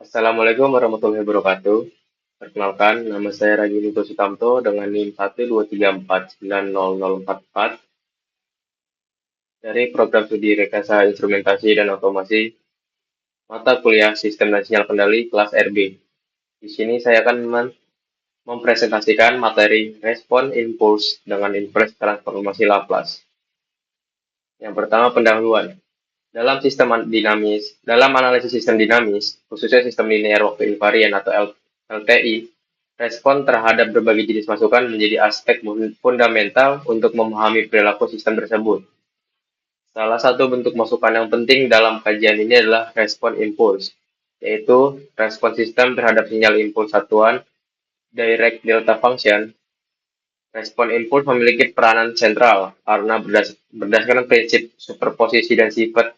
Assalamualaikum warahmatullahi wabarakatuh. Perkenalkan, nama saya Ragi Nito Sutamto dengan NIM 123490044 dari Program Studi Rekayasa Instrumentasi dan Otomasi mata kuliah Sistem dan Sinyal Kendali kelas RB. Di sini saya akan mempresentasikan materi Respon Impuls dengan Inverse Transformasi Laplace. Yang pertama, pendahuluan. Dalam analisis sistem dinamis, khususnya sistem linear waktu invarian atau LTI, respon terhadap berbagai jenis masukan menjadi aspek fundamental untuk memahami perilaku sistem tersebut. Salah satu bentuk masukan yang penting dalam kajian ini adalah respon impuls, yaitu respon sistem terhadap sinyal impuls satuan direct delta function. Respon impuls memiliki peranan sentral karena berdasarkan prinsip superposisi dan sifat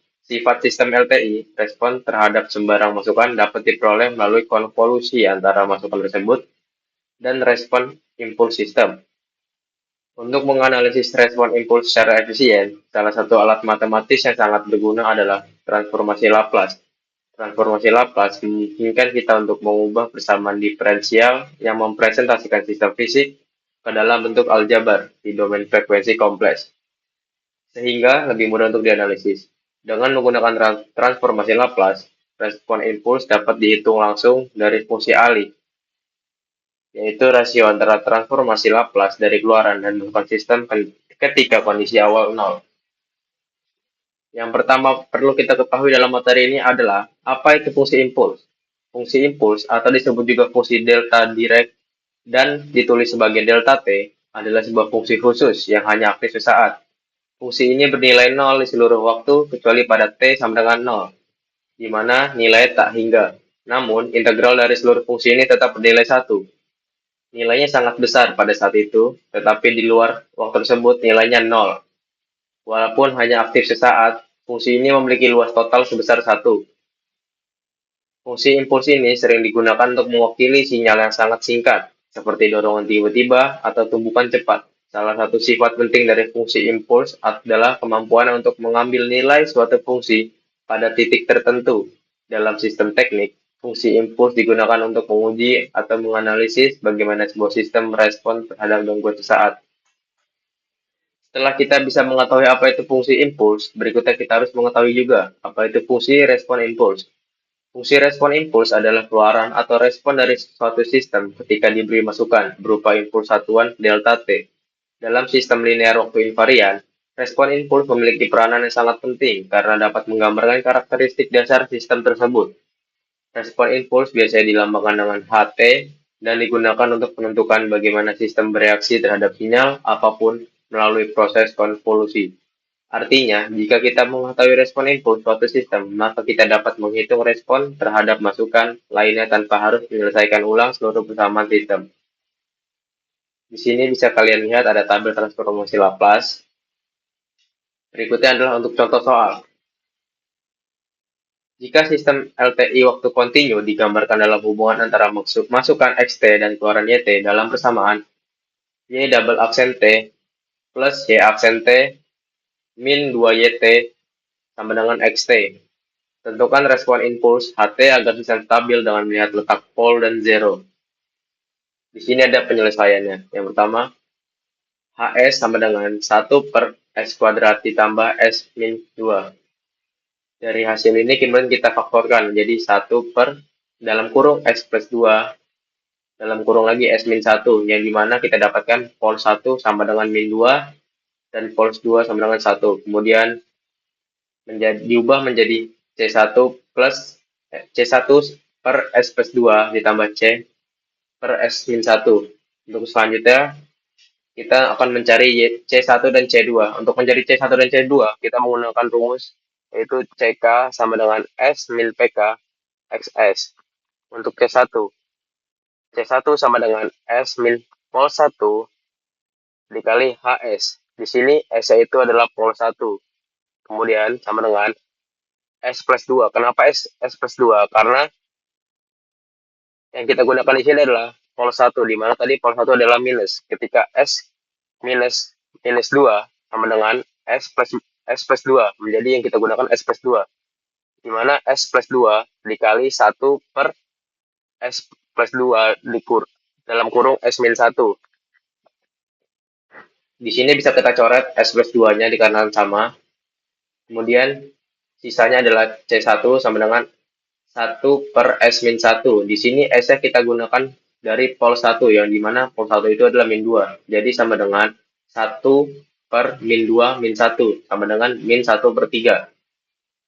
sistem LTI, respon terhadap sembarang masukan dapat diperoleh melalui konvolusi antara masukan tersebut dan respon impuls sistem. Untuk menganalisis respon impuls secara efisien, salah satu alat matematis yang sangat berguna adalah transformasi Laplace. Transformasi Laplace memungkinkan kita untuk mengubah persamaan diferensial yang mempresentasikan sistem fisik ke dalam bentuk aljabar di domain frekuensi kompleks, sehingga lebih mudah untuk dianalisis. Dengan menggunakan transformasi Laplace, respon impuls dapat dihitung langsung dari fungsi alih, yaitu rasio antara transformasi Laplace dari keluaran dan masukan sistem ketika kondisi awal nol. Yang pertama perlu kita ketahui dalam materi ini adalah apa itu fungsi impuls. Fungsi impuls atau disebut juga fungsi delta direct dan ditulis sebagai delta t adalah sebuah fungsi khusus yang hanya aktif sesaat. Fungsi ini bernilai 0 di seluruh waktu kecuali pada t sama dengan 0, di mana nilai tak hingga. Namun, integral dari seluruh fungsi ini tetap bernilai 1. Nilainya sangat besar pada saat itu, tetapi di luar waktu tersebut nilainya 0. Walaupun hanya aktif sesaat, fungsi ini memiliki luas total sebesar 1. Fungsi impuls ini sering digunakan untuk mewakili sinyal yang sangat singkat, seperti dorongan tiba-tiba atau tumbukan cepat. Salah satu sifat penting dari fungsi impuls adalah kemampuan untuk mengambil nilai suatu fungsi pada titik tertentu. Dalam sistem teknik, fungsi impuls digunakan untuk menguji atau menganalisis bagaimana sebuah sistem merespon terhadap gangguan sesaat. Setelah kita bisa mengetahui apa itu fungsi impuls, berikutnya kita harus mengetahui juga apa itu fungsi respon impuls. Fungsi respon impuls adalah keluaran atau respon dari suatu sistem ketika diberi masukan berupa impuls satuan delta t. Dalam sistem linear waktu invarian, respon impuls memiliki peranan yang sangat penting karena dapat menggambarkan karakteristik dasar sistem tersebut. Respon impuls biasanya dilambangkan dengan Ht dan digunakan untuk menentukan bagaimana sistem bereaksi terhadap sinyal apapun melalui proses konvolusi. Artinya, jika kita mengetahui respon impuls suatu sistem, maka kita dapat menghitung respon terhadap masukan lainnya tanpa harus menyelesaikan ulang seluruh persamaan sistem. Di sini bisa kalian lihat ada tabel transformasi Laplace. Berikutnya adalah untuk contoh soal. Jika sistem LTI waktu kontinu digambarkan dalam hubungan antara masukan xt dan keluaran yt dalam persamaan y double aksen t plus y aksen t min 2yt sama dengan xt. Tentukan respon impuls Ht agar sistem stabil dengan melihat letak pol dan zero. Di sini ada penyelesaiannya. Yang pertama, Hs sama dengan 1 per S kuadrat ditambah S min 2. Dari hasil ini kemudian kita faktorkan menjadi 1 per dalam kurung S plus 2 dalam kurung lagi S min 1, yang dimana kita dapatkan pol 1 sama dengan min 2 dan pol 2 sama dengan 1. Kemudian diubah menjadi C1 plus C1 per S plus 2 ditambah C per S min 1. Untuk selanjutnya, kita akan mencari C1 dan C2. Untuk mencari C1 dan C2, kita menggunakan rumus yaitu CK sama dengan S min PK XS. Untuk C1, C1 sama dengan S min pol 1 dikali HS. Di sini S itu adalah pol 1. Kemudian sama dengan S plus 2. Kenapa S plus 2? Karena yang kita gunakan di sini adalah pol 1, di mana tadi pol 1 adalah minus. Ketika S minus 2 sama dengan S plus 2, menjadi yang kita gunakan S plus 2. di mana S plus 2 dikali 1 per S plus 2 dalam kurung S min 1. Di sini bisa kita coret S plus 2-nya dikarenakan sama. Kemudian sisanya adalah C1 sama dengan 1 per S min 1. Di sini S-nya kita gunakan dari pol 1, yang dimana pol 1 itu adalah min 2. Jadi sama dengan 1 per min 2 min 1, sama dengan min 1/3.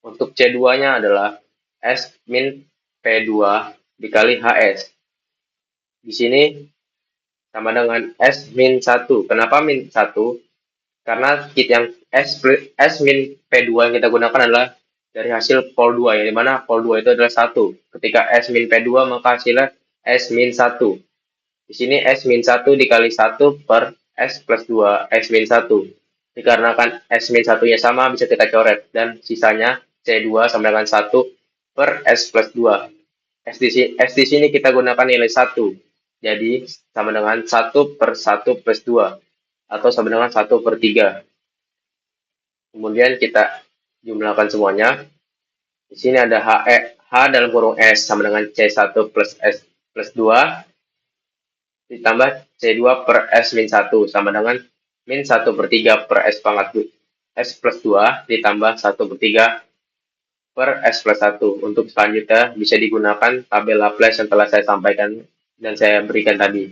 Untuk C2-nya adalah S min P2 dikali HS. Di sini sama dengan S min 1. Kenapa min 1? Karena kit yang S min P2 yang kita gunakan adalah dari hasil pol 2, yang dimana pol 2 itu adalah 1. Ketika S min P2 maka hasilnya S min 1. Di sini S min 1 dikali 1 per S plus 2 S min 1. Dikarenakan S min 1-nya sama bisa kita coret, dan sisanya C2 sama dengan 1 per S plus 2. S di sini kita gunakan nilai 1. Jadi sama dengan 1 per 1 plus 2 atau sama dengan 1/3. Kemudian kita jumlahkan semuanya. Di sini ada H dalam kurung S sama dengan C1 plus S plus 2 ditambah C2 per S min 1 sama dengan min 1/3 per S pangkat S plus 2 ditambah 1/3 per S plus 1. Untuk selanjutnya bisa digunakan tabel Laplace yang telah saya sampaikan dan saya berikan tadi.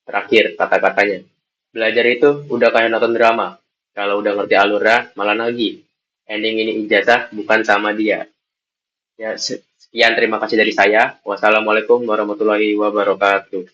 Terakhir kata-katanya. Belajar itu udah kayak nonton drama. Kalau udah ngerti alurnya, malah nagih. Ending ini ijazah, bukan sama dia. Ya, sekian terima kasih dari saya. Wassalamualaikum warahmatullahi wabarakatuh.